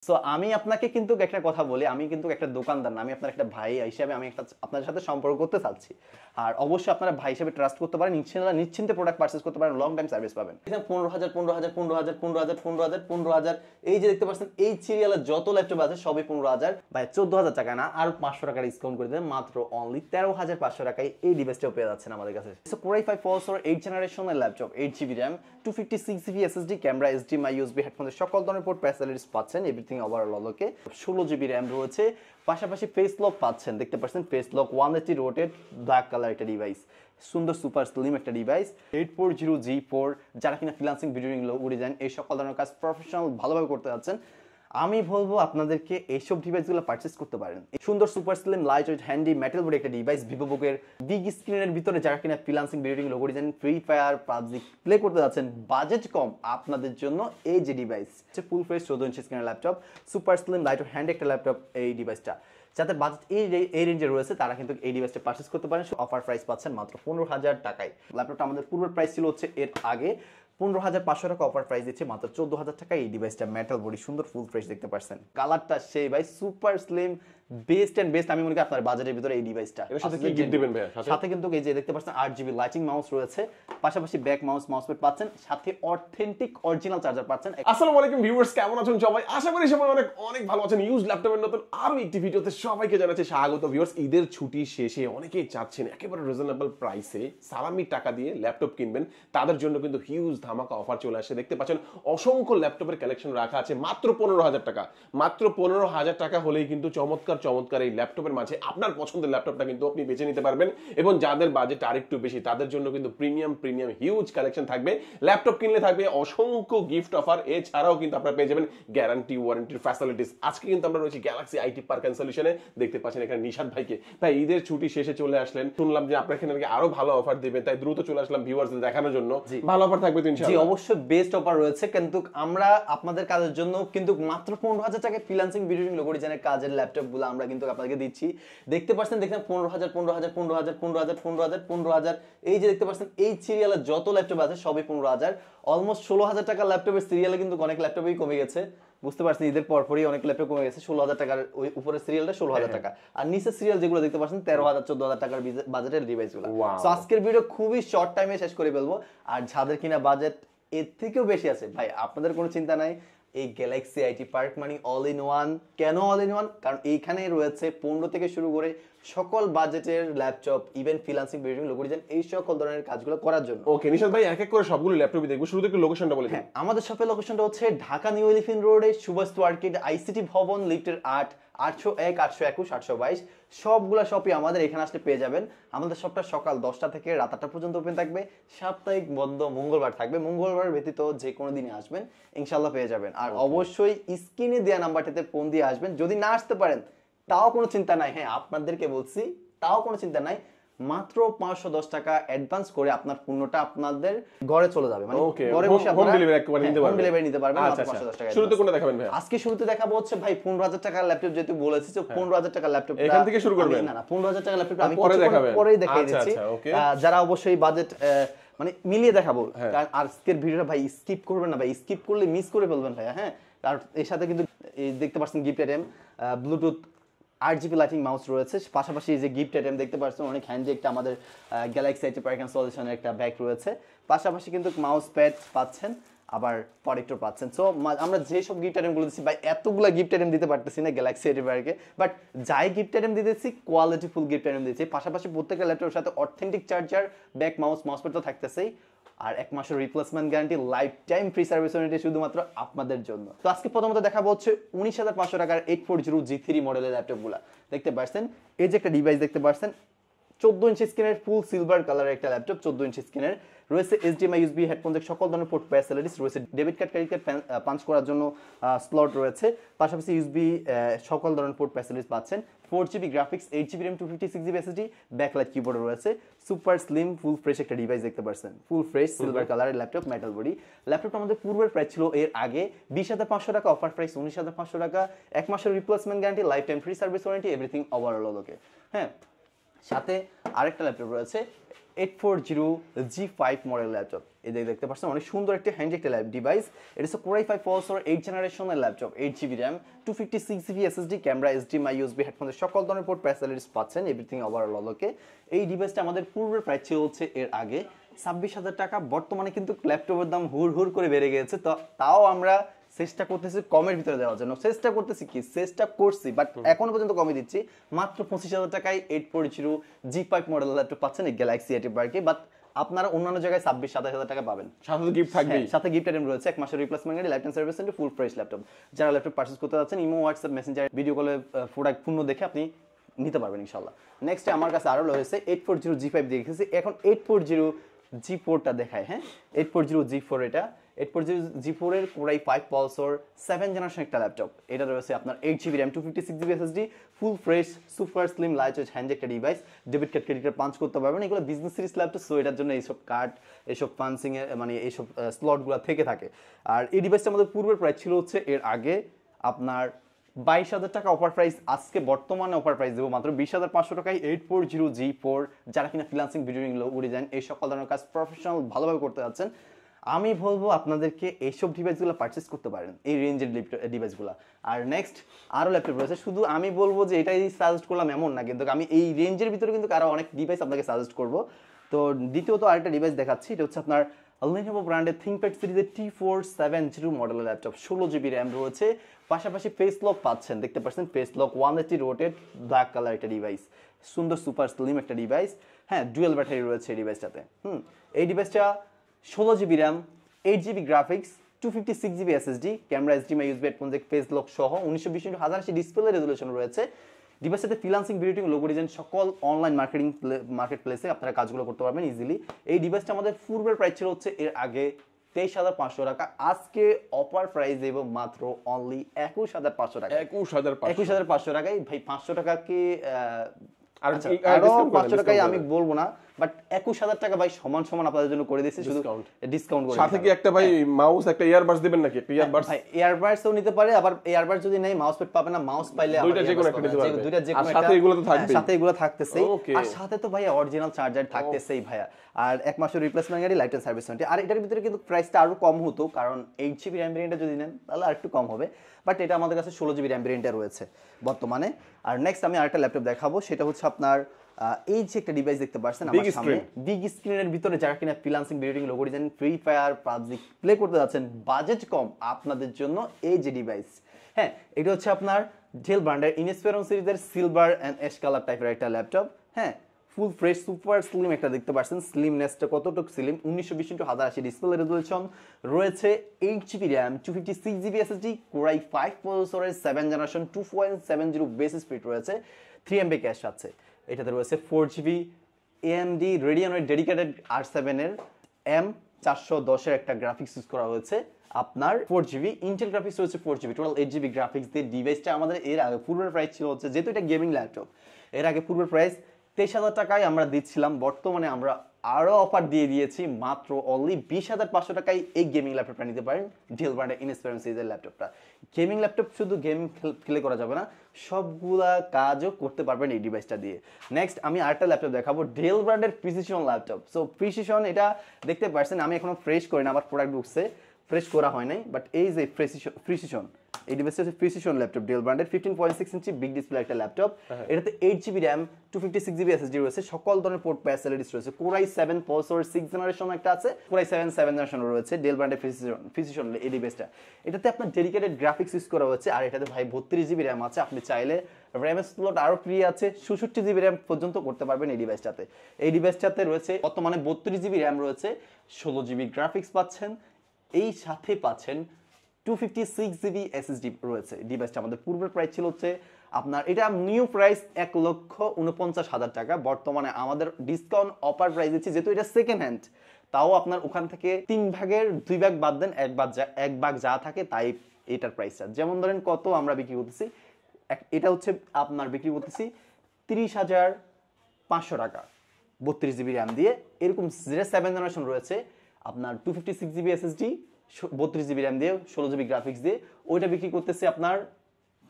So আমি আপনাকে কিন্তু একটা কথা বলি, আমি কিন্তু একটা দোকানদার না, আমি আপনার একটা ভাই হিসেবে আমি একটা আপনার সাথে সম্পর্ক করতে চাচ্ছি। আর অবশ্যই আপনারা ভাই হিসেবে ট্রাস্ট করতে পারেন, ইনশাআল্লাহ নিশ্চিন্তে প্রোডাক্ট পারচেজ করতে পারেন, লং টাইম সার্ভিস পাবেন। এখানে 15,000 15,000 15,000 15,000 15,000 15,000 এই যে দেখতে পাচ্ছেন এই সিরিয়ালের যত ল্যাপটপ আছে সবই 15,000 ভাই 14,000 টাকা না, আর 500 টাকা ডিসকাউন্ট করে দেন, মাত্র অনলি 13,500 টাকায় এই ডিভাইসটাও পেয়ে যাচ্ছেন আমাদের কাছে। সো Core i5 প্রসেসর 8 জেনারেশনের laptop, 8GB RAM, 256GB SSD, camera, HDMI, USB, হেডফোনের সকল ধরনের পোর্ট ফ্যাসিলিটিস পাচ্ছেন, এভরিথিং ওভারঅল ওকে। 16GB RAM রয়েছে, পাশাপাশি ফেস লক পাচ্ছেন, দেখতে পাচ্ছেন face lock 180 rotate black colour একটা ডিভাইস, সুন্দর সুপার স্লিম একটা ডিভাইস। 840G4 যারা কিনা ফ্রিল্যান্সিং ভিডিও লোগো ডিজাইন এই সকল ধরনের কাজ প্রফেশনাল ভালোভাবে করতে যাচ্ছেন, আমি বলবো আপনাদেরকে এইসব ডিভাইসগুলো পারচেস করতে পারেন। সুন্দর super slim light wait handy metal body একটা ডিভাইস, ভিভোবুকের বিগ স্ক্রিনের ভিতরে যারা কিনা freelancing video logo design, free fire, PUBG play করতে যাচ্ছেন, বাজেট কম, আপনাদের জন্য এই যে ডিভাইস হচ্ছে ফুল ফ্রেশ 14 ইঞ্চি স্ক্রিনের laptop, super slim light wait handy একটা ল্যাপটপ। এই ডিভাইসটা যাদের বাজেট এই রেঞ্জে রয়েছে তারা কিন্তু এই ডিভাইসটা পারচেস করতে পারেন। অফার প্রাইস পাচ্ছেন মাত্র 15,000 টাকায়। ল্যাপটপটা আমাদের পূর্বের প্রাইস ছিল হচ্ছে এর আগে 15,500 টাকা, অফার প্রাইস দিচ্ছে মাত্র 14,000 টাকা। এই ডিভাইসটা মেটাল বডি, সুন্দর ফুল ফ্রেশ দেখতে পাচ্ছেন, কালারটা সেই ভাই super slim, best and best. আমি মনে করি আপনার বাজেটের ভিতরে এই ডিভাইসটা। এর সাথে কি গিফট দিবেন ভাই? সাথে কিন্তু এই যে দেখতে পাচ্ছেন 8GB লাইটিং মাউস রয়েছে, পাশাপাশি ব্যাক মাউস, মাউসপ্যাড পাচ্ছেন, সাথে অথেন্টিক অরিজিনাল চার্জার পাচ্ছেন। আসসালামু আলাইকুম ভিউয়ার্স, কেমন আছেন সবাই? আশা করি সবাই অনেক অনেক ভালো আছেন। ইউজ ল্যাপটপের নতুন আরো একটি ভিডিওতে সবাইকে জানাচ্ছি স্বাগত। ভিউয়ার্স, ঈদের ছুটি শেষে অনেকেই চাচ্ছেন একেবারে রিজনেবল প্রাইসে সালামি টাকা দিয়ে ল্যাপটপ কিনবেন, তাদের জন্য কিন্তু হিউজ ধামাকা অফার চলে আসে। দেখতে পাচ্ছেন অসংখ্য ল্যাপটপের কালেকশন রাখা আছে মাত্র 15,000 টাকা। মাত্র 15,000 টাকা হলেই কিন্তু চমৎকার চমৎকার এই ল্যাপটপের মাঝে আপনার পছন্দের ল্যাপটপটা কিন্তু আপনি বেছে নিতে পারবেন। এবং যাদের বাজেট আরেকটু বেশি তাদের জন্য কিন্তু প্রিমিয়াম হিউজ কালেকশন থাকবে। ল্যাপটপ কিনলে থাকবে অসংখ্য গিফট অফার, এছাড়াও কিন্তু আপনারা পেয়ে যাবেন গ্যারান্টি ওয়ারেন্টির ফ্যাসিলিটিস। আজকে কিন্তু আমরা রয়েছি গ্যালাক্সি আইটি পার্ক এন্ড সলিউশনে। দেখতে পাচ্ছেন এখানে নিশাদ ভাইকে। ভাই, ঈদের ছুটি শেষে চলে আসলেন, শুনলাম যে আপনার এখানে আরো ভালো অফার দিবেন, তাই দ্রুত চলে আসলাম ভিউয়ার্সদের দেখানোর জন্য। ভালো অফার থাকবে তো ইনশাআল্লাহ? জি অবশ্যই বেস্ট অফার রয়েছে, কিন্তু আমরা আপনাদের কাজের জন্য কিন্তু মাত্র 15,000 টাকায় ফ্রিল্যান্সিং ভিডিও লোগো ডিজাইনের কাজের ল্যাপটপগুলো আমরা কিন্তু আপনাদেরকে দিচ্ছি। দেখতে পাচ্ছেন, দেখেন 15,000 15,000 15,000 15,000 15,000 15,000 এই যে দেখতে পাচ্ছেন এই সিরিয়ালের যত ল্যাপটপ আছে সবই 15,000। অলমোস্ট 16,000 টাকার ল্যাপটপের সিরিয়ালে কিন্তু অনেক ল্যাপটপই কমে গেছে, বুঝতে পারছেন ঈদের পরপরই অনেক ল্যাপটপ কমে গেছে। 16,000 টাকার ওই উপরের সিরিয়ালটা 16,000 টাকা, আর নিচের সিরিয়াল যেগুলো দেখতে পাচ্ছেন 13,000 14,000 টাকার বাজেটের ডিভাইসগুলো। সো আজকের ভিডিও খুবই শর্ট টাইমে শেষ করে ফেলবো। আর যাদের কিনা বাজেট এর থেকেও বেশি আছে ভাই, আপনাদের কোনো চিন্তা নাই, এই গ্যালাক্সি আইটি পার্ক মানে অল ইন ওয়ান। কেন অল ইন ওয়ান? কারণ এইখানে রয়েছে 15 থেকে শুরু করে সকল বাজেটের laptop, even freelancing video logo design এই সকল ধরনের কাজগুলো করার জন্য। ওকে নিশাদ ভাই, এক এক করে সবগুলো ল্যাপটপই দেখবো, শুরুতে একটু লোকেশনটা বলে দিন। আমাদের শপের লোকেশনটা হচ্ছে ঢাকা নিউ এলিফ্যান্ট রোডে সুভাষ আর্কেড, আইসিটি ভবন, লিফটের 8, 801 821 822 সবগুলা শপই আমাদের এখানে আসলে পেয়ে যাবেন। আমাদের শপটা সকাল 10টা থেকে রাত 8টা পর্যন্ত ওপেন থাকবে, সাপ্তাহিক বন্ধ মঙ্গলবার থাকবে। মঙ্গলবার ব্যতীত যে কোনো দিনে আসবেন ইনশাল্লাহ পেয়ে যাবেন। আর অবশ্যই স্ক্রিনে দেওয়া নাম্বারটাতে ফোন দিয়ে আসবেন। যদি না আসতে পারেন তাও কোনো চিন্তা নাই, হ্যাঁ আপনাদেরকে বলছি তাও কোনো চিন্তা নাই, মাত্র 510 টাকা অ্যাডভান্স করে আপনার পণ্যটা আপনাদের ঘরে চলে যাবে, মানে ঘরে বসে হোম ডেলিভারি একবার নিতে পারবেন। মাত্র 510 টাকা। শুরুতে কোনটা দেখাবেন ভাই? আজকে শুরুতে দেখাবো হচ্ছে ভাই 15,000 টাকার ল্যাপটপ, যেহেতু বলেছি যে 15,000 টাকার ল্যাপটপ এখান থেকে শুরু করবেন। না 15,000 টাকার ল্যাপটপ আমি পরেই দেখিয়ে দিচ্ছি। যারা অবশ্যই বাজেট মানে মিলিয়ে দেখাবো, কারণ আজকের ভিডিওটা ভাই স্কিপ করবেন না ভাই, স্কিপ করলে মিস করে ফেলবেন ভাই। হ্যাঁ, আর এর সাথে কিন্তু দেখতে পাচ্ছেন gift item, Bluetooth 8GB lighting mouse রয়েছে, পাশাপাশি এই যে গিফট আইটেম দেখতে পাচ্ছেন অনেক হ্যান্ডি একটা আমাদের গ্যালাক্সি আইটি পার্ক এন্ড সলিউশনের একটা ব্যাগ রয়েছে, পাশাপাশি কিন্তু মাউস প্যাড পাচ্ছেন, আবার প্রোটেক্টর পাচ্ছেন। সো আমরা যে সব গিফট আইটেমগুলো দিচ্ছি ভাই, এতগুলো গিফট আইটেম দিতে পারতেছি না গ্যালাক্সি আইটি পার্কে, বাট যাই গিফট আইটেম দিতেছি কোয়ালিটিফুল গিফট আইটেম দিচ্ছি। পাশাপাশি প্রত্যেকটা ল্যাপটপের সাথে authentic charger, back mouse pad তো থাকতেছেই, আর 1 মাসের replacement guarantee, life time free service warranty শুধুমাত্র আপনাদের জন্য। তো আজকে প্রথমত দেখাবো হচ্ছে 19,500 টাকার 840G3 মডেলের ল্যাপটপগুলো। দেখতে পাচ্ছেন এই যে একটা ডিভাইস দেখতে পাচ্ছেন, 14 ইঞ্চি স্ক্রিনের ফুল সিলভার কালারের একটা ল্যাপটপ, 14 ইঞ্চি স্ক্রিনের রয়েছে HDMI, USB, হেডফোন জ্যাক সকল ধরনের পোর্ট ফ্যাসিলিটিস রয়েছে, debit card credit card punch করার জন্য স্লট রয়েছে, পাশাপাশি USB সকল ধরনের পোর্ট ফ্যাসিলিটিস পাচ্ছেন, 4GB graphics, 8GB RAM, 256GB SSD, backlight keyboard রয়েছে, সুপার স্লিম ফুল ফ্রেশ একটা ডিভাইস দেখতে পাচ্ছেন, ফুল ফ্রেশ সিলভার কালারের ল্যাপটপ, মেটাল বডি। ল্যাপটপটা আমাদের পূর্বের প্রাইস ছিল এর আগে 20,500 টাকা, অফার প্রাইস 19,500 টাকা, 1 মাসের replacement guarantee, life time free service warranty, everything overall okay. হ্যাঁ, সাথে আরেকটা ল্যাপটপ রয়েছে 840G5 মডেল ল্যাপটপ, এই দেখতে পাচ্ছেন অনেক সুন্দর একটা হ্যান্ড একটা ডিভাইস। এটা হচ্ছে Core i5 প্রসেসর 8 জেনারেশনের laptop, 8GB RAM, 256GB SSD, camera, HDMI, USB, হেডফোনের সকল ধরনের পোর্ট ফ্যাসিলিটিস পাচ্ছেন, এভরিথিং ওভারঅল ওকে। এই ডিভাইসটা আমাদের পূর্বের প্রাইস ছিল হচ্ছে এর আগে 26,000 টাকা, বর্তমানে কিন্তু ল্যাপটপের দাম হুড় হুড় করে বেড়ে গিয়েছে। তো তাও আমরা চেষ্টা করতেছি কমের ভিতরে দেওয়ার জন্য, চেষ্টা করছি বাট এখনো পর্যন্ত কমে দিচ্ছি। মাত্র 25,000 টাকায় 840 G5 মডেল ল্যাপটপ পাচ্ছেন এই গ্যালাক্সি A বারকে, বাট আপনারা অন্যান্য জায়গায় 26-27,000 টাকা পাবেন। সাথে তো গিফট থাকবে, সাথে গিফট আইটেম রয়েছে, 1 মাসের replacement guarantee, life time service centre, full fresh laptop. যারা ল্যাপটপ পারচেজ করতে যাচ্ছেন ইমো, হোয়াটসঅ্যাপ, মেসেঞ্জার, ভিডিও কলে প্রোডাক্ট পূর্ণ দেখে আপনি নিতে পারবেন ইনশাআল্লাহ। নেক্সট আমার কাছে আরো রয়েছে 840 G5 দেখেছি, এখন 840 G4টা দেখায়। হ্যাঁ, 840 G4, এটা 840 G4 এর Core i5 প্রসেসর 7 জেনারেশন একটা ল্যাপটপ। এটা রয়েছে আপনার 8GB RAM, 256GB SSD, full fresh super slim light weight hand একটা device. Debit card, credit card punch করতে পারবেন। এগুলো বিজনেস সিরিজ ল্যাপটপ, সো এটার জন্য এইসব কার্ড, এইসব পাঞ্চিং এর মানে এইসব স্লটগুলো থেকে থাকে। আর এই ডিভাইসটা আমাদের পূর্বের প্রাইস ছিল হচ্ছে এর আগে আপনার 22,000 টাকা অফার প্রাইস, আজকে বর্তমানে অফার প্রাইস দেবো মাত্র 20,500 টাকায় 840 G4। যারা কিনা freelancing, video editing, logo design এই সকল ধরনের কাজ প্রফেশনাল ভালোভাবে করতে যাচ্ছেন, আমি বলবো আপনাদেরকে এইসব ডিভাইসগুলো পারচেস করতে পারেন, এই রেঞ্জের ডিভাইসগুলো। আর নেক্সট আরও ল্যাপটপ রয়েছে, শুধু আমি বলবো যে এটাই সাজেস্ট করলাম এমন না, কিন্তু আমি এই রেঞ্জের ভিতরে কিন্তু আরও অনেক ডিভাইস আপনাকে সাজেস্ট করবো। তো দ্বিতীয়ত আরেকটা ডিভাইস দেখাচ্ছি, এটা হচ্ছে আপনার Lenovo ব্র্যান্ডের ThinkPad সিরিজের T470 মডেলের ল্যাপটপ, 16GB RAM রয়েছে, পাশাপাশি ফেস লক পাচ্ছেন, দেখতে পাচ্ছেন face lock, 180 rotate black colour একটা ডিভাইস, সুন্দর সুপার স্লিম একটা ডিভাইস। হ্যাঁ, ডুয়েল ব্যাটারি রয়েছে এই ডিভাইসটাতে। এই ডিভাইসটা 16GB RAM, 8GB graphics, 256GB SSD, camera, HDMI, USB, headphone Jack, face lock সহ 1920x1080 ডিসপ্লে রেজোলিউশন রয়েছে। ডিভাইসের সাথে freelancing, video editing, logo design সকল অনলাইন মার্কেট প্লেসে আপনারা কাজগুলো করতে পারবেন ইজিলি। এই ডিভাইসটা আমাদের পূর্বের প্রাইস ছিল হচ্ছে এর আগে 23,500 টাকা, আজকে অফার প্রাইস দেব মাত্র অনলি 21,500 টাকা। 21,500 টাকায় ভাই, 500 টাকা কি আরো 500 টাকায় আমি বলবো না, বাট 21,000 টাকা ভাই সমান সমান আপনাদের জন্য করে দিয়েছি, শুধু ডিসকাউন্ট করে। সাথে কি একটা ভাই মাউস, একটা ইয়ারবাডস দিবেন নাকি? একটা ইয়ারবাডস, ভাই ইয়ারবাডসও নিতে পারে, আবার ইয়ারবাডস যদি নেই মাউস প্যাড পাবে না, মাউস পাইলে দুইটা যে কোনো একটা নিতে পারবে। দুইটা যে কোনো একটা, সাথে এগুলো তো থাকবেই, সাথে এগুলো থাকতেছেই, আর সাথে তো ভাই অরিজিনাল চার্জার থাকতেছেই ভাইয়া, আর 1 মাসের replacement guarantee, life time service warranty. আর এটার ভিতরে কিন্তু প্রাইসটা আরো কম হতো, কারণ 8GB RAM ভেরিয়েন্টটা যদি নেন তাহলে আরেকটু কম হবে, বাট এটা আমাদের কাছে 16GB RAM ভেরিয়েন্টে রয়েছে বর্তমানে। আর নেক্সট আমি আরেকটা ল্যাপটপ দেখাবো, সেটা হচ্ছে আপনার এই যে একটা ডিভাইস দেখতে পাচ্ছেন আমার সামনে, বিগ স্ক্রিনের ভিতরে যারা কিনা freelancing, video editing, logo design, free fire, PUBG play করতে যাচ্ছেন, বাজেট কম, আপনাদের জন্য এই যে ডিভাইস। হ্যাঁ, এটা হচ্ছে আপনার ডেল ব্র্যান্ডের ইনস্পিরন সিরিজের সিলভার এন্ড অ্যাশ কালার টাইপের একটা ল্যাপটপ। হ্যাঁ, ফুল ফ্রেশ সুপার স্লিম একটা, দেখতে পাচ্ছেন স্লিমনেসটা কতটুকু স্লিম, 1920x1080 ডিসপ্লে রেজোলিউশন রয়েছে, 8GB RAM, 256GB SSD, Core i5 প্রসেসরের 7 জেনারেশন, 2.70 বেস স্পিড রয়েছে, 3MB ক্যাশ আছে। এটাতে রয়েছে 4GB AMD রেডিয়নের ডেডিকেটেড R7 এর M410 এর একটা গ্রাফিক্স ইউজ করা হয়েছে, আপনার 4GB ইন্টেল গ্রাফিক্স রয়েছে, 4GB টোটাল 8GB গ্রাফিক্স দিয়ে ডিভাইসটা আমাদের এর আগে পূর্বের প্রাইস ছিল হচ্ছে, যেহেতু এটা গেমিং ল্যাপটপ, এর আগে পূর্বের প্রাইস 23,000 টাকায় আমরা দিচ্ছিলাম, বর্তমানে আমরা আরো অফার দিয়ে দিয়েছি, মাত্র অনলি 20,500 টাকায় এই গেমিং ল্যাপটপটা নিতে পারেন, ডেল ব্র্যান্ডের ইনস্পিরন সিরিজের ল্যাপটপটা। গেমিং ল্যাপটপ শুধু গেম খেলে করা যাবে না, সবগুলা কাজও করতে পারবেন এই ডিভাইসটা দিয়ে। নেক্সট আমি আরেকটা ল্যাপটপ দেখাবো, ডেল ব্র্যান্ডের প্রিসিশন ল্যাপটপ। সো প্রিসিশন, এটা দেখতে পাচ্ছেন আমি এখনো ফ্রেশ করি না, আবার প্রোডাক্ট ঢুকছে, ফ্রেশ করা হয় নাই, বাট এই যে প্রিসিশন, এই ডিভাইসটা হচ্ছে প্রিসিশন ল্যাপটপ, ডেল ব্র্যান্ডের 15.6 ইঞ্চি বিগ ডিসপ্লে একটা ল্যাপটপ। এটাতে 8GB RAM, 256GB SSD রয়েছে, সকল ধরনের পোর্ট ফ্যাসিলিটিস রয়েছে, Core i7 প্রসেসর 6 জেনারেশন একটা আছে, Core i7 7 জেনারেশন রয়েছে, ডেল ব্র্যান্ডের প্রিসিশন এই ডিভাইসটা। এটাতে আপনার ডেডিকেটেড গ্রাফিক্স ইউজ করা হচ্ছে, আর এটাতে ভাই 32GB RAM আছে, আপনি চাইলে RAM স্লট আরো ফ্রি আছে, 66GB RAM পর্যন্ত করতে পারবেন এই ডিভাইসটাতে। এই ডিভাইসটাতে রয়েছে বর্তমানে 32GB RAM রয়েছে, 16GB গ্রাফিক্স পাচ্ছেন, এই সাথে পাচ্ছেন 256GB SSD রয়েছে। ডিভাইসটা আমাদের পূর্বের প্রাইস ছিল হচ্ছে আপনার, এটা নিউ প্রাইস 1,49,000 টাকা, বর্তমানে আমাদের ডিসকাউন্ট অফার প্রাইস দিচ্ছি, যেহেতু এটা সেকেন্ড হ্যান্ড, তাও আপনার ওখান থেকে 3 ভাগের 2 ভাগ বাদ দেন, 1 ভাগ যা থাকে তাই এটার প্রাইসটা, যেমন ধরেন কত আমরা বিক্রি করতেছি, এটা হচ্ছে আপনার বিক্রি করতেছি 30,500 টাকা 32GB RAM দিয়ে, এরকম 7 জেনারেশন রয়েছে আপনার 256GB SSD, 32GB RAM দিয়ে, 16GB গ্রাফিক্স দিয়ে, ওইটা বিক্রি করতেছে আপনার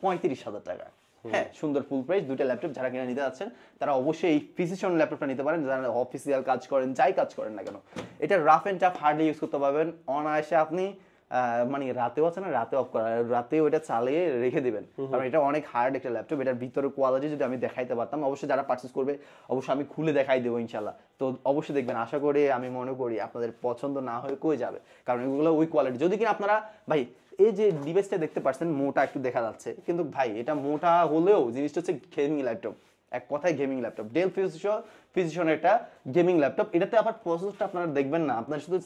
35,000 টাকা। হ্যাঁ সুন্দর ফুল প্রাইস দুইটা ল্যাপটপ যারা কিনা নিতে যাচ্ছেন তারা অবশ্যই এই প্রিসিশন ল্যাপটপটা নিতে পারেন, যারা অফিসিয়াল কাজ করেন যাই কাজ করেন না কেন। এটা rough and tough hardly use করতে পারবেন অনায়াসে। আপনি মানে রাতেও আছে না, রাতে অফ করা, রাতেও এটা চালিয়ে রেখে দিবেন, কারণ এটা অনেক হার্ড একটা ল্যাপটপ। এটার ভিতরে কোয়ালিটি যদি আমি দেখাইতে পারতাম, অবশ্যই যারা পারচেস করবে অবশ্যই আমি খুলে দেখাই দেবো ইনশাল্লাহ। তো অবশ্যই দেখবেন, আশা করি আমি মনে করি আপনাদের পছন্দ না হয়ে কই যাবে, কারণ এগুলো ওই কোয়ালিটি। যদি কিনা আপনারা ভাই এই যে ডিভাইসটা দেখতে পাচ্ছেন মোটা একটু দেখা যাচ্ছে, কিন্তু ভাই এটা মোটা হলেও জিনিসটা হচ্ছে গেমিং ল্যাপটপ, এক কথায় গেমিং ল্যাপটপ। ডেল ফিজিশনের একটা গেমিং ল্যাপটপ। এটাতে আবার প্রসেসরটা আপনারা দেখবেন না, আপনারা শুধু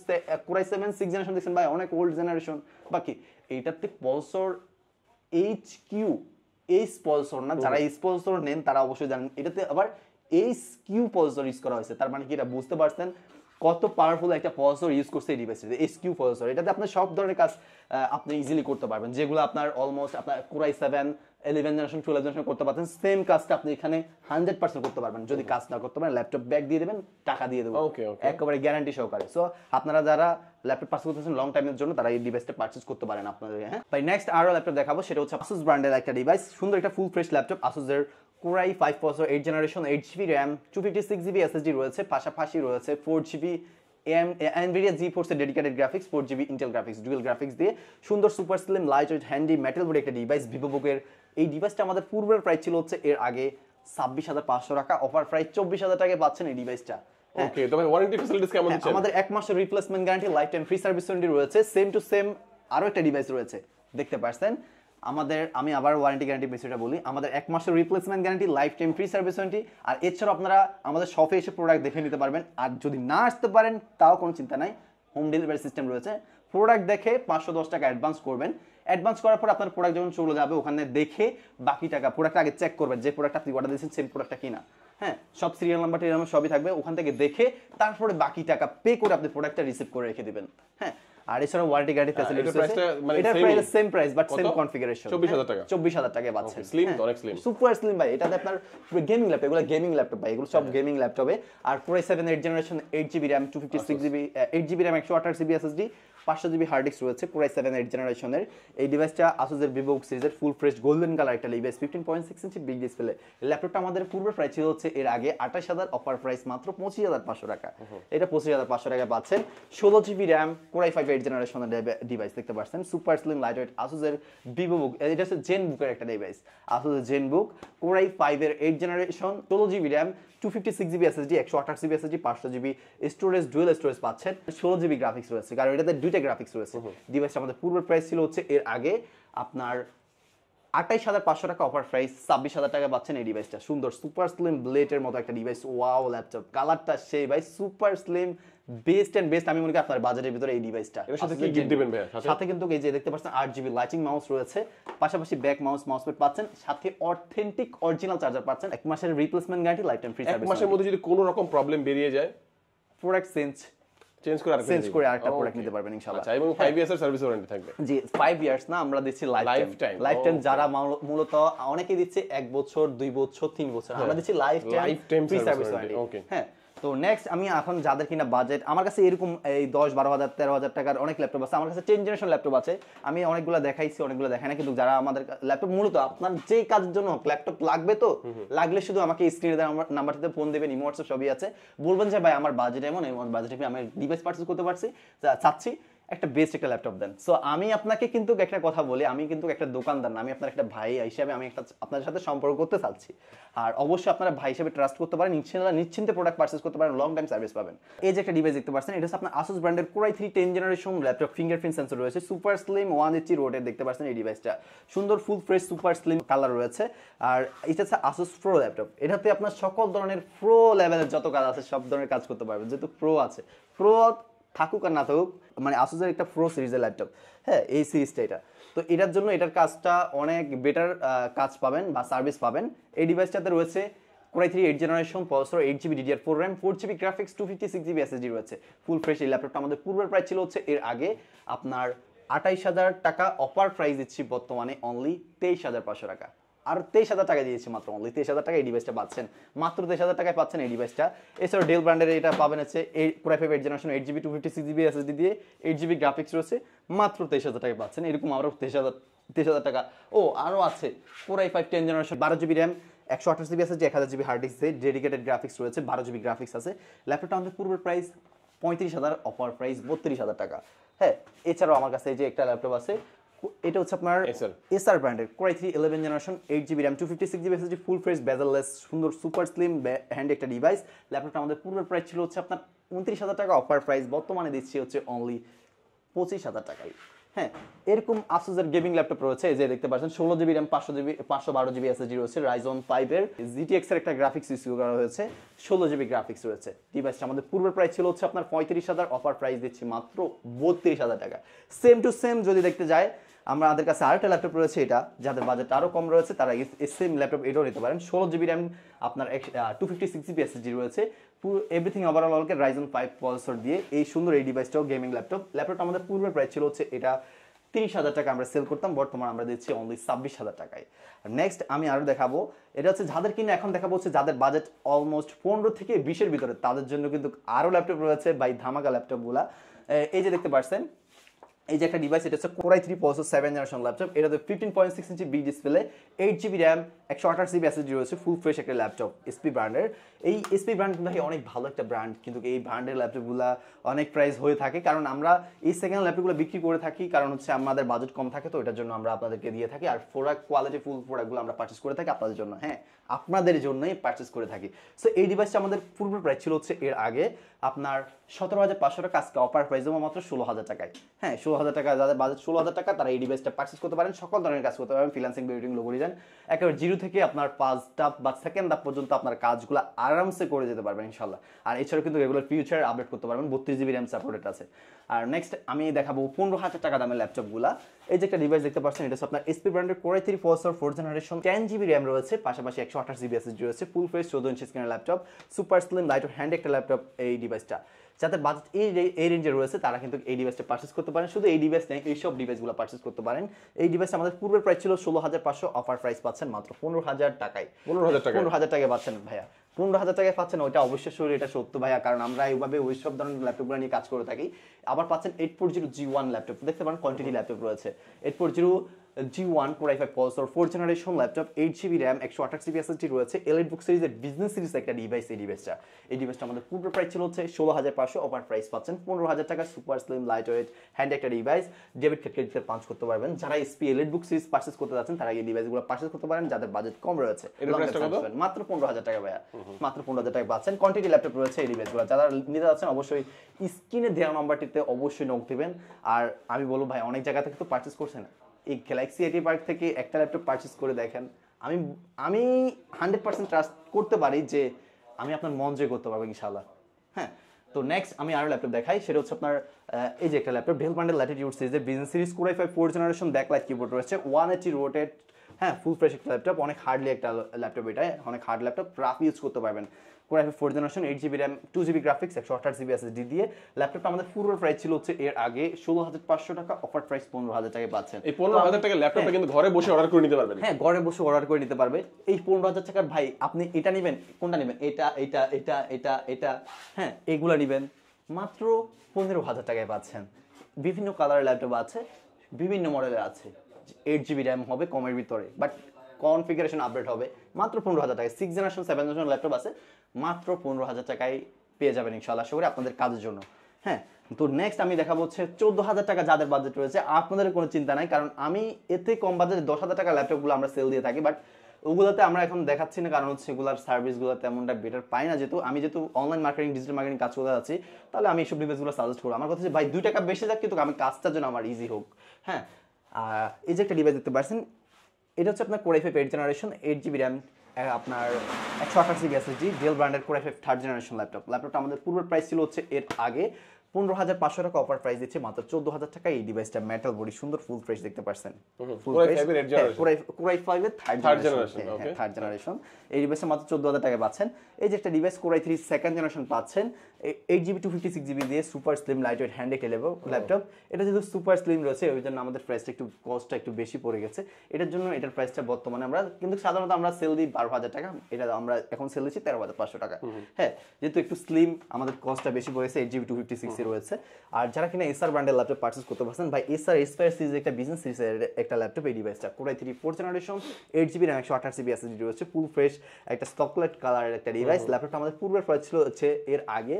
কোরাই 7 6 জেনারেশন দেখছেন ভাই, অনেক ওল্ড জেনারেশন বাকি। এইটাতে পলসর এইচকিউ, এইচ পলসর না, যারা এইচ পলসর নেন তারা অবশ্যই জানেন এটাতে আবার এইচকিউ পলসর ইউজ করা হয়েছে। তার মানে কি এটা বুঝতে পারছেন কত পাওয়ারফুল একটা প্রসেসর ইউজ করছে এই ডিভাইসে, এইচকিউ প্রসেসর। এটাতে আপনি সব ধরনের কাজ আপনি ইজিলি করতে পারবেন, যেগুলো আপনার অলমোস্ট আপনার কোরাই 7 11 জেনারেশন 12 জেনারেশন করতে পারতেন, সেম কাজটা আপনি এখানে 100% করতে পারবেন। যদি কাজ না করতে পারেন ল্যাপটপ ব্যাক দিয়ে দেবেন, টাকা দিয়ে দেবেন একেবারে গ্যারান্টি সহকারে। সো আপনারা যারা ল্যাপটপ পারচেজ করতেছেন লং টাইমের জন্য তারা এই ডিভাইসটা পারচেজ করতে পারেন আপনাদের। হ্যাঁ ভাই, নেক্সট আরো ল্যাপটপ দেখাবো, সেটা হচ্ছে Asus ব্র্যান্ডের একটা ডিভাইস, সুন্দর একটা ফুল ফ্রেশ ল্যাপটপ। Asus এর core i 5 processor 8 generation 8GB RAM 256GB SSD রয়েছে, পাশাপাশি রয়েছে 4GB NVIDIA GeForce এর dedicated graphics, 4GB Intel graphics, dual graphics দিয়ে সুন্দর super slim light wait handy metal body একটা ডিভাইস। ভিভোবুকের এই ডিভাইসটা আমাদের পূর্বের প্রাইস ছিল হচ্ছে এর আগে 26,500 টাকা, অফার প্রাইস 24,000 টাকায় পাচ্ছেন এই ডিভাইসটা। ওকে, তবে ওয়ারেন্টি ফ্যাসিলিটিস কেমন দিচ্ছেন? আমাদের 1 মাসের replacement guarantee, life time free service warranty রয়েছে। সেম টু সেম আরো একটা ডিভাইস রয়েছে দেখতে পাচ্ছেন আমাদের, আমি আবার ওয়ারেন্টি গ্যারান্টি বিষয়টা বলি, আমাদের 1 মাসের replacement guarantee, life time free service warranty. আর এছাড়াও আপনারা আমাদের শপে এসে প্রোডাক্ট দেখে নিতে পারবেন, আর যদি না আসতে পারেন তাও কোনো চিন্তা নাই, হোম ডেলিভারি সিস্টেম রয়েছে। প্রোডাক্ট দেখে 510 টাকা অ্যাডভান্স করবেন, অ্যাডভান্স করার পর আপনার প্রোডাক্ট যখন চলে যাবে ওখানে দেখে বাকি টাকা, প্রোডাক্ট আগে চেক করবেন যে প্রোডাক্ট আপনি অর্ডার দিয়েছেন সেম প্রোডাক্টটা কিনা। হ্যাঁ, সব সিরিয়াল নাম্বার টিরিয়াল সবই থাকবে, ওখান থেকে দেখে তারপরে বাকি টাকা পে করে আপনি প্রোডাক্টটা রিসিভ করে রেখে দিবেন। হ্যাঁ, আর এছাড়া ওয়ারেন্টি গ্যারান্টি ফ্যাসিলিটি আছে, এটা price same price but same configuration, 24,000 টাকা, 24,000 টাকায় পাচ্ছেন। স্লিম তো অনেক স্লিম, সুপার স্লিম ভাই। এটাতে আপনার গেমিং ল্যাপটপ, এগুলো গেমিং ল্যাপটপ ভাই, এগুলো সব গেমিং ল্যাপটপে। আর core i 7 8 generation 8GB RAM 256GB 8GB RAM 128GB SSD 500GB hard disk রয়েছে। কোরাই 7 8 জেনারেশনের এই ডিভাইসটা Asus এর VivoBook সিরিজের ফুল ফ্রেশ গোল্ডেন কালার একটা ডিভাইস, 15.6 ইঞ্চি বিগ ডিসপ্লে। ল্যাপটপটা আমাদের পূর্বের প্রাইস ছিল হচ্ছে এর আগে 28,000, অফার প্রাইস মাত্র 25,500 টাকা। এটা 25,500 টাকায় পাচ্ছেন। 16GB RAM কোরাই 5 8 জেনারেশনের ডিভাইস দেখতে পাচ্ছেন, super slim light wait Asus এর VivoBook, এটা হচ্ছে জেনবুকের একটা ডিভাইস, Asus এর জেনবুক কোরাই 5 এর 8 generation 16GB RAM 256GB SSD 128GB SSD 500GB storage, dual storage পাচ্ছেন, 16GB গ্রাফিক্স রয়েছে, কারণ এটাতে দুইটা গ্রাফিক্স রয়েছে। ডিভাইসটা আমাদের পূর্বের প্রাইস ছিল হচ্ছে এর আগে আপনার 28,500 টাকা, অফার প্রাইস 26,000 টাকা পাচ্ছেন এই ডিভাইসটা। সুন্দর সুপার স্লিম ব্লেডের মতো একটা ডিভাইস, ওয়াও ল্যাপটপ, কালারটা সেই ভাই super slim, best and best. আমি মনে করি আপনার বাজেটের ভিতরে এই ডিভাইসটা। এর সাথে কি গিফট দিবেন ভাই? সাথে কিন্তু এই যে দেখতে পাচ্ছেন 8GB লাইটিং মাউস রয়েছে, পাশাপাশি ব্যাক মাউসপ্যাড পাচ্ছেন, সাথে অথেন্টিক অরিজিনাল চার্জার পাচ্ছেন, 1 মাসের replacement guarantee, life time free service. 1 মাসের মধ্যে যদি কোনো রকম প্রবলেম বেরিয়ে যায়, প্রোডাক্ট চেঞ্জ করে আরেকটা প্রোডাক্ট নিতে পারবেন ইনশাআল্লাহ। আচ্ছা, এবং 5 ইয়ার্স এর সার্ভিস ওয়ারেন্টি থাকবে। জি, 5 ইয়ার্স না, আমরা দিচ্ছি লাইফ টাইম। যারা মূলত অনেকেই দিচ্ছে 1 বছর 2 বছর 3 বছর, আমরা দিচ্ছি life time free service warranty. Okay, হ্যাঁ। তো নেক্সট আমি এখন যাদের কিনা বাজেট, আমার কাছে এরকম এই 10-12,000 13,000 টাকার অনেক ল্যাপটপ আছে, আমার কাছে 10 জেনারেশন ল্যাপটপ আছে, আমি অনেকগুলো দেখাইছি, অনেকগুলো দেখাই না, কিন্তু যারা আমাদের ল্যাপটপ মূলত আপনার যে কাজের জন্য ল্যাপটপ লাগবে, তো লাগলে শুধু আমাকে স্ক্রিনে দেওয়া নাম্বারটিতে ফোন দেবেন, ইমো হোয়াটসঅ্যাপ সবই আছে, বলবেন যে ভাই আমার বাজেট এমন বাজেটে আমি ডিভাইস পারচেজ করতে পারছি, চাচ্ছি একটা বেস্ট একটা ল্যাপটপ দেন। সো আমি আপনাকে কিন্তু একটা কথা বলি, আমি কিন্তু একটা দোকানদার না, আমি আপনার একটা ভাই হিসেবে আমি একটা আপনার সাথে সম্পর্ক করতে চাচ্ছি। আর অবশ্যই আপনারা ভাই হিসেবে ট্রাস্ট করতে পারেন, নিশ্চিন্তে প্রোডাক্ট পারচেজ করতে পারেন, লং টাইম সার্ভিস পাবেন। এই যে একটা ডিভাইস দেখতে পাচ্ছেন, এটা হচ্ছে আপনার Asus ব্র্যান্ডের core i 3 10 generation laptop, fingerprint sensor রয়েছে, সুপার স্লিম 1 ইঞ্চি রোডের দেখতে পাচ্ছেন এই ডিভাইসটা, সুন্দর ফুল ফ্রেশ সুপার স্লিম কালার রয়েছে। আর এটা হচ্ছে Asus Pro ল্যাপটপ, এটাতে আপনার সকল ধরনের প্রো লেভেলের যত কাজ আছে সব ধরনের কাজ করতে পারবেন, যেহেতু প্রো আছে। প্রো থাকুক আর না থাকুক, মানে Asus এর একটা প্রো সিরিজের ল্যাপটপ, হ্যাঁ এই সিরিজটা এটা, তো এটার জন্য এটার কাজটা অনেক বেটার কাজ পাবেন বা সার্ভিস পাবেন। এই ডিভাইসটাতে রয়েছে core i 3 8 generation processor, 8GB DDR4 RAM 4GB graphics 256GB SSD রয়েছে, ফুল ফ্রেশ। এই ল্যাপটপটা আমাদের পূর্বের প্রাইস ছিল হচ্ছে এর আগে আপনার 28,000 টাকা, অফার প্রাইস দিচ্ছি বর্তমানে অনলি 23,500 টাকা, আর 23,000 টাকা দিয়েছি মাত্র, অনলি 23,000 টাকা এই ডিভাইসটা পাচ্ছেন, মাত্র 23,000 টাকায় পাচ্ছেন এই ডিভাইসটা। এছাড়াও ডেল ব্র্যান্ডের এটা পাবেন হচ্ছে core i 5 8 generation 8GB 256GB SSD দিয়ে 8GB গ্রাফিক্স রয়েছে, মাত্র 23,000 টাকায় পাচ্ছেন। এরকম আরও 23,000 টাকা। ও আরও আছে Core i5 10 generation 12 GB RAM 128 GB আছে, 1000 GB hard disk, dedicated graphics রয়েছে, 12 জিবি গ্রাফিক্স আছে। ল্যাপটপটা আমাদের পূর্বের প্রাইস 35,000, অফার প্রাইস 32,000 টাকা। হ্যাঁ, এছাড়াও আমার কাছে এই যে একটা ল্যাপটপ আছে, এটা হচ্ছে আপনার এসার ব্র্যান্ডের Core i3 11 generation 8 GB RAM 256 GB SSD, full fresh bezel-less সুন্দর সুপার স্লিম হ্যান্ড একটা ডিভাইস। ল্যাপটপটা আমাদের পূর্বের প্রাইস ছিল হচ্ছে আপনার 29,000 টাকা, অফার প্রাইস বর্তমানে দিচ্ছি হচ্ছে অনলি 25,000 টাকায়। হ্যাঁ, এরকম আসুসের গেমিং ল্যাপটপ রয়েছে, এই যে দেখতে পাচ্ছেন 16 জিবি র্যাম 512 জিবি এসএসডি রয়েছে, Ryzen 5 এর GTX এর একটা গ্রাফিক্স ইউজ করা হয়েছে, 16 জিবি গ্রাফিক্স রয়েছে। ডিভাইসটা আমাদের পূর্বের প্রাইস ছিল হচ্ছে আপনার 35,000, অফার প্রাইস দিচ্ছি মাত্র 32,000 টাকা। সেম টু সেম যদি দেখতে যায়, আমাদের কাছে আরেকটা ল্যাপটপ রয়েছে, এটা যাদের বাজেট আরও কম রয়েছে তারা সেম ল্যাপটপ এটাও নিতে পারেন। 16 জিবি র্যাম আপনার 256 জিবি এসএসডি রয়েছে, পুরো এভরিথিং ওভারঅলকে Ryzen 5 প্রসেসর দিয়ে এই সুন্দর এই ডিভাইসটাও গেমিং ল্যাপটপটা আমাদের পূর্বের প্রাইস ছিল হচ্ছে এটা 30,000 টাকা আমরা সেল করতাম, বর্তমানে আমরা দিচ্ছি অনলি 26,000 টাকায়। নেক্সট আমি আরও দেখাবো, এটা হচ্ছে যাদের কিনা এখন দেখাবো হচ্ছে যাদের বাজেট অলমোস্ট 15 থেকে 20-এর ভিতরে, তাদের জন্য কিন্তু আরও ল্যাপটপ রয়েছে বাই ধামাকা ল্যাপটপগুলা। এই যে দেখতে পাচ্ছেন, এই যে একটা ডিভাইস, এটা হচ্ছে Core i3 processor 7 generation laptop, এটাতে 15.6 inch big display, 8 GB RAM 128 GB SSD রয়েছে, ফুল ফ্রেশ একটা ল্যাপটপ এসপি ব্র্যান্ডের। এই এসপি ব্র্যান্ড ভাই অনেক ভালো একটা ব্র্যান্ড, কিন্তু এই ব্র্যান্ডের ল্যাপটপগুলো অনেক প্রাইস হয়ে থাকে, কারণ আমরা এই সেকেন্ড ল্যাপটপগুলো বিক্রি করে থাকি, কারণ হচ্ছে আমাদের বাজেট কম থাকে, তো এটার জন্য আমরা আপনাদেরকে দিয়ে থাকি, আর প্রোডাক্ট কোয়ালিটি ফুল প্রোডাক্টগুলো আমরা পারচেস করে থাকি আপনাদের জন্য। হ্যাঁ, আপনাদের জন্যই পারচেস করে থাকি। সো এই ডিভাইসটা আমাদের পূর্বের প্রাইস ছিল হচ্ছে এর আগে আপনার 17,500 টাকা, আজকে অফার প্রাইস দেবো মাত্র 16,000 টাকায়। হ্যাঁ, 16,000 টাকা, যাদের বাজেট 16,000 টাকা তারা এই ডিভাইসটা পারচেস করতে পারেন, সকল ধরনের কাজ করতে পারেন, ফ্রিল্যান্সিং, বিল্ডিং, লোগো ডিজাইন, একেবারে জিরো থেকে আপনার 5 ধাপ বা সেকেন্ড ধাপ পর্যন্ত আপনার কাজগুলো আরামসে করে যেতে পারবেন ইনশাল্লাহ। আর এছাড়াও কিন্তু রেগুলার ফিউচার আপডেট করতে পারবেন, 32 জিবি র্যাম সাপোর্টেড আছে। আর নেক্সট আমি দেখাবো 15,000 টাকা দামের ল্যাপটপগুলা। এই যে একটা ডিভাইস দেখতে পাচ্ছেন, এটা হচ্ছে আপনার এসপি ব্র্যান্ডের Core i3 processor 4 generation 10 GB RAM রয়েছে, পাশাপাশি 128 জিবি এসএসডি রয়েছে, ফুল ফ্রেশ 14 ইঞ্চি স্ক্রিনের laptop, super slim light hand একটা ল্যাপটপ। এই ডিভাইসটা যাদের বাজেট এই রেঞ্জে রয়েছে তারা কিন্তু এই ডিভাইসটা পারচেস করতে পারেন। শুধু এই ডিভাইস নেই, এইসব ডিভাইসগুলো পারচেস করতে পারেন। এই ডিভাইসটা আমাদের পূর্বের প্রাইস ছিল 16,500, অফার প্রাইস পাচ্ছেন মাত্র 15,000 টাকায়। 15,000 টাকায় পাচ্ছেন ভাইয়া, 15,000 টাকায় পাচ্ছেন। ওইটা অবশ্যই এটা সত্য ভাইয়া, কারণ আমরা এইভাবে ওই সব ধরনের ল্যাপটপগুলো নিয়ে কাজ করে থাকি। আবার পাচ্ছেন 840 G1 ল্যাপটপ, দেখতে পারেন কোয়ান্টিটি ল্যাপটপ রয়েছে, 840 G1 Core i5 processor 4 generation laptop, 8 GB RAM 128 GB SSD রয়েছে, এলিট বুক সিরিজের বিজনেস সিরিজ একটা ডিভাইস। এই ডিভাইসটা আমাদের পূর্বের প্রাইস ছিল হচ্ছে 16,500, অফার প্রাইস পাচ্ছেন 15,000 টাকা। Super slim light weight hand একটা ডিভাইস, ডেবিট ক্রেডিট পাঞ্চ করতে পারবেন। যারা এসপি এলিট বুক সিরিজ পারচেজ করতে যাচ্ছেন তারা এই ডিভাইসগুলো পারচেজ করতে পারেন, যাদের বাজেট কম রয়েছে। মাত্র 15,000 টাকা ভাইয়া, মাত্র 15,000 টাকা পাচ্ছেন। কোয়ান্টিটি ল্যাপটপ রয়েছে এই ডিভাইসগুলো, যারা নিতে যাচ্ছেন অবশ্যই স্ক্রিনে দেওয়া নাম্বারটিতে অবশ্যই নক দিবেন। আর আমি বলবো ভাই, অনেক জায়গা থেকে তো পারচেজ করছেন, এই গ্যালাক্সি এটি পার্ক থেকে একটা ল্যাপটপ পারচেস করে দেখেন, আমি 100% ট্রাস্ট করতে পারি যে আমি আপনার মন জয় করতে পারবো ইনশাআল্লাহ। হ্যাঁ, তো নেক্সট আমি আরো ল্যাপটপ দেখাই, সেটা হচ্ছে আপনার এই যে একটা ল্যাপটপ ডেল বান্ডেল ল্যাটিটিউড সিরিজের business series Core i5 4 generation backlight keyboard রয়েছে, 180 রোটেট। হ্যাঁ, ফুল ফ্রেশ একটা ল্যাপটপ, অনেক হার্ডলি একটা ল্যাপটপ, এটা অনেক হার্ড ল্যাপটপ, রাফ ইউজ করতে পারবেন। Core i5 4 generation 8 GB RAM 2 GB graphics 128 GB SSD দিয়ে ল্যাপটপটা আমাদের পূর্বের প্রাইস ছিল হচ্ছে এর আগে 16,500 টাকা, অফার প্রাইস 15,000 টাকায় পাচ্ছেন। এই 15,000 টাকা ল্যাপটপটা কিন্তু ঘরে বসে অর্ডার করে নিতে পারবেন। হ্যাঁ, ঘরে বসে অর্ডার করে নিতে পারবে। এই 15,000 টাকার ভাই আপনি এটা নেবেন, কোনটা নেবেন? এটা এটা এটা এটা এটা হ্যাঁ, এগুলা নেবেন, মাত্র 15,000 টাকায় পাচ্ছেন। বিভিন্ন কালারের ল্যাপটপ আছে, বিভিন্ন মডেলের আছে, 8 জিবি র্যাম হবে কমের ভিতরে, বাট কনফিগারেশন আপডেট হবে, মাত্র 15,000 টাকায়। 6 জেনারেশন 7 জেনারেশন ল্যাপটপ আছে, মাত্র 15,000 টাকায় পেয়ে যাবেন ইনশাআল্লাহ, আশা করি আপনাদের কাজের জন্য। হ্যাঁ, তো নেক্সট আমি দেখাবো হচ্ছে 14,000 টাকা যাদের বাজেট রয়েছে, আপনাদের কোনো চিন্তা নাই, কারণ আমি এতে কম বাজেটে 10,000 টাকা ল্যাপটপগুলো আমরা সেল দিয়ে থাকি, বাট ওগুলোতে আমরা এখন দেখাচ্ছি না, কারণ হচ্ছে এগুলোর সার্ভিসগুলো তেমনটা বেটার পাই না। যেহেতু আমি অনলাইন মার্কেটিং, ডিজিটাল মার্কেটিং কাজ করতে যাচ্ছি, তাহলে আমি এইসব ডিভাইসগুলো সাজেস্ট করবো। আমার কথা হচ্ছে ভাই 2 টাকা বেশি যাক, কিন্তু আমি কাজটার জন্য আমার ইজি হোক। হ্যাঁ, এই যে একটা ডিভাইস দেখতে পাচ্ছেন, এটা হচ্ছে আপনার Core i5 8 generation 8 GB RAM আপনার 128 জিবি এসএসডি, ডেল ব্র্যান্ডের Core i5 3rd জেনারেশন ল্যাপটপটা আমাদের পূর্বের প্রাইস ছিল হচ্ছে এর আগে 15,500 টাকা, অফার প্রাইস দিচ্ছে মাত্র 14,000 টাকা। এই ডিভাইসটা মেটাল বডি, সুন্দর ফুল ফ্রেশ দেখতে পাচ্ছেন, Core i5 এর 3rd জেনারেশন। এই ডিভাইসটা মাত্র 14,000 টাকা পাচ্ছেন। এই যে একটা device Core i3 2nd generation পাচ্ছেন, 8 জিবি 256 জিবি দিয়ে, super slim light weight hand একটা ল্যাপটপ। এটা যেহেতু সুপার স্লিম রয়েছে, ওই জন্য আমাদের প্রাইসটা কস্টটা একটু বেশি পড়ে গেছে। এটার জন্য এটার প্রাইসটা বর্তমানে আমরা কিন্তু সাধারণত আমরা সেল দিই 12,000 টাকা, এটা আমরা এখন সেল দিচ্ছি 13,500 টাকা। হ্যাঁ, যেহেতু একটু স্লিম, আমাদের কস্টটা বেশি পড়েছে 8 জিবি 256 রয়েছে। আর যারা কিনা এসআর ব্র্যান্ডের ল্যাপটপ পারচেস করতে পারছেন, ভাই এসআর এসপায়ার সিরিজের একটা বিজনেস সিরিজের একটা ল্যাপটপ এই ডিভাইসটা core i 3 4th generation 8GB RAM 128GB SSD রয়েছে, ফুল ফ্রেশ একটা চকলেট কালারের একটা ডিভাইস। ল্যাপটপটা আমাদের পূর্বের প্রাইস ছিল হচ্ছে এর আগে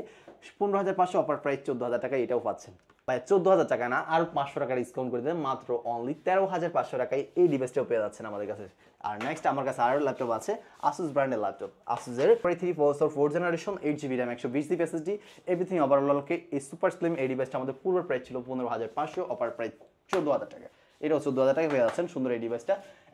15,500, অফার প্রাইস 14,000 টাকা, এটাও পাচ্ছেন ভাই 14,000 টাকা না, আর 500 টাকা ডিসকাউন্ট করে দেন, মাত্র অনলি 13,500 টাকায় এই ডিভাইসটাও পেয়ে যাচ্ছেন আমাদের কাছে। আর নেক্সট আমার কাছে আরও ল্যাপটপ আছে, আসুস ব্র্যান্ডের ল্যাপটপ, আসুসের 3 4th generation 8GB RAM 120GB SSD, everything ওভারঅলকে এই সুপার স্লিম এই ডিভাইসটা আমাদের পূর্বের প্রাইস ছিল 15,500, অফার প্রাইস 14,000 টাকা, এটাও 14,000 টাকা পেয়ে যাচ্ছেন সুন্দর এই ডিভাইসটা।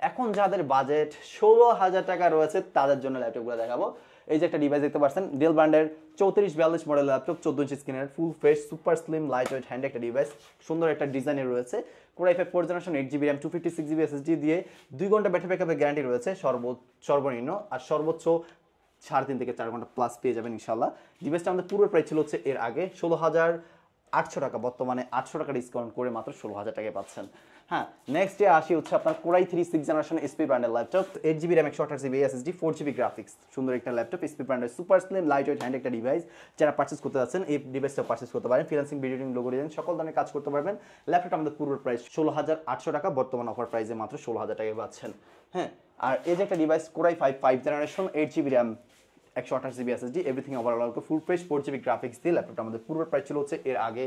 এখন যাদের বাজেট 16,000 টাকা রয়েছে তাদের জন্য ল্যাপটপগুলো দেখাবো। এই যে একটা ডিভাইস দেখতে পাচ্ছেন, ডেল ব্র্যান্ডের 3442 মডেল ল্যাপটপ, 14 ইঞ্চি স্ক্রিনের, ফুল fresh super slim light weight hand একটা ডিভাইস, সুন্দর একটা ডিজাইনের রয়েছে। Core i 5 4th generation 8GB RAM 256GB SSD দিয়ে 2 ঘন্টা ব্যাটারি ব্যাকআপের গ্যারান্টি রয়েছে সর্বনিম্ন, আর সর্বোচ্চ 3.5 থেকে 4 ঘন্টা প্লাস পেয়ে যাবেন ইনশাল্লাহ। ডিভাইসটা আমাদের পূর্বের প্রাইস ছিল হচ্ছে এর আগে 16,800 টাকা, বর্তমানে 800 টাকা ডিসকাউন্ট করে মাত্র 16,000 টাকায় পাচ্ছেন। হ্যাঁ, নেক্সট ডে আসি হচ্ছে আপনার কোরাই 3 6th জেনারেশন এসপি ব্র্যান্ডের laptop, 8GB RAM 128GB SSD 4GB graphics, সুন্দর একটা ল্যাপটপ, এসপি ব্র্যান্ডের super slim light weight hand একটা ডিভাইস। যারা পারচেস করতে যাচ্ছেন এই ডিভাইসটা পারচেস করতে পারেন, freelancing, video editing, logo design সকল ধরনের কাজ করতে পারবেন। ল্যাপটপটা আমাদের পূর্বের প্রাইস 16,800 টাকা, বর্তমান অফার প্রাইসে মাত্র 16,000 টাকায় পাচ্ছেন। হ্যাঁ, আর এই যে একটা device core i 5 generation 8GB RAM 128GB SSD, everything overall full fresh 4GB graphics দিয়ে ল্যাপটপটা আমাদের পূর্বের প্রাইস ছিল হচ্ছে এর আগে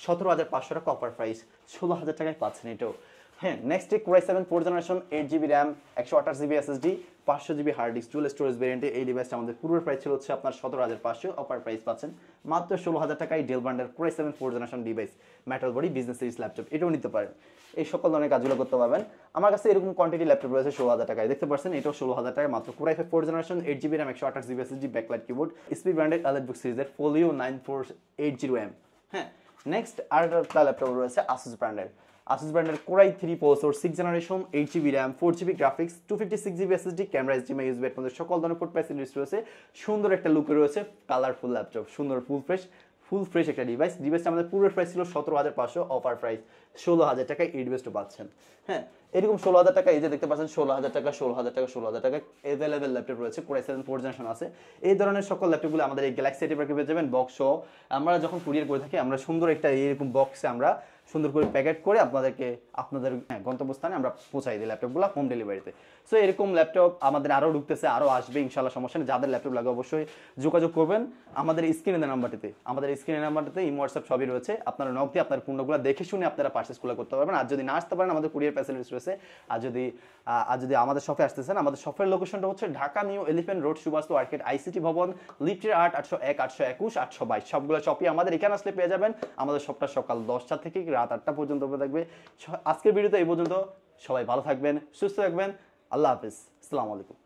17,500 টাকা, অফার প্রাইস 16,000 টাকায় পাচ্ছেন এটাও। হ্যাঁ, next core i 7 4th generation 8GB RAM 128GB SSD 500GB hard disk dual storage ভেরিয়েন্টে এই ডিভাইসটা আমাদের পূর্বের প্রাইস ছিল হচ্ছে আপনার 17,500, অফার প্রাইস পাচ্ছেন মাত্র 16,000 টাকায়। ডেল ব্র্যান্ডের core i 7 4th generation device, metal body business series laptop, এটাও নিতে পারেন, এই সকল ধরনের কাজগুলো করতে পারবেন। আমার কাছে এরকম কোয়ান্টিটি ল্যাপটপ রয়েছে 16,000 টাকায়, দেখতে পাচ্ছেন এটাও 16,000 টাকায় মাত্র। Core i 5 4th generation 8GB RAM 128GB SSD backlight keyboard, SP ব্র্যান্ডের এলিটবুক সিরিজের ফোলিও 9480M। হ্যাঁ, নেক্সট আরেকটা ল্যাপটপ রয়েছে আসুস ব্র্যান্ডের, আসুস ব্র্যান্ডের core i 3 6th generation 8GB RAM 4GB graphics 256GB SSD, camera HDMI USB এর মধ্যে সকল ধরনের পোর্ট ফ্যাসিলিটিস রয়েছে, সুন্দর একটা লুক রয়েছে, কালারফুল ল্যাপটপ, সুন্দর ফুল ফ্রেশ একটা ডিভাইসটা আমাদের পূর্বের প্রাইস ছিল 17,500, অফার প্রাইস 16,000 টাকায় এই ডিভাইসটা পাচ্ছেন। হ্যাঁ, এরকম 16,000 টাকা, এই যে দেখতে পাচ্ছেন 16,000 টাকা 16,000 টাকা অ্যাভেলেবেল ল্যাপটপ রয়েছে, কোরাই 7 4th জেনারেশন আছে। এই ধরনের সকল ল্যাপটপগুলো আমাদের এই গ্যালাক্সি এটিভারকে পেয়ে যাবেন বক্স সহ। আমরা যখন কুরিয়ার করে থাকি আমরা সুন্দর একটা এরকম বক্সে আমরা সুন্দর করে প্যাকেট করে আপনাদেরকে আপনাদের গন্তব্যস্থানে আমরা পৌঁছাই দিই ল্যাপটপগুলো হোম ডেলিভারিতে। সো এরকম ল্যাপটপ আমাদের আরও ঢুকতেছে, আরও আসবে ইনশাল্লাহ, সমস্যা নেই। যাদের ল্যাপটপ লাগে অবশ্যই যোগাযোগ করবেন আমাদের স্ক্রিনে নাম্বারটিতে, ইমো হোয়াটসঅ্যাপ সবই রয়েছে, আপনারা নক দিয়ে আপনার পণ্যগুলো দেখে শুনে আপনারা পারচেসগুলো করতে পারবেন। আর যদি না আসতে পারেন আমাদের কুরিয়ার ফ্যাসিলিটিস রয়েছে। আর যদি আমাদের শপে আসতেছেন, আমাদের শপের লোকেশনটা হচ্ছে Dhaka New Elephant Road, Subhash Market, ICT Bhaban, লিফটের 8 801 821 822, সবগুলো শপই আমাদের এখানে আসলে পেয়ে যাবেন। আমাদের শপটা সকাল 10টা থেকে রাত 8টা পর্যন্ত থাকবে। আজকের ভিডিওতে এই পর্যন্ত, সবাই ভালো থাকবেন, সুস্থ থাকবেন, আল্লাহ হাফিজ, আসসালামু আলাইকুম।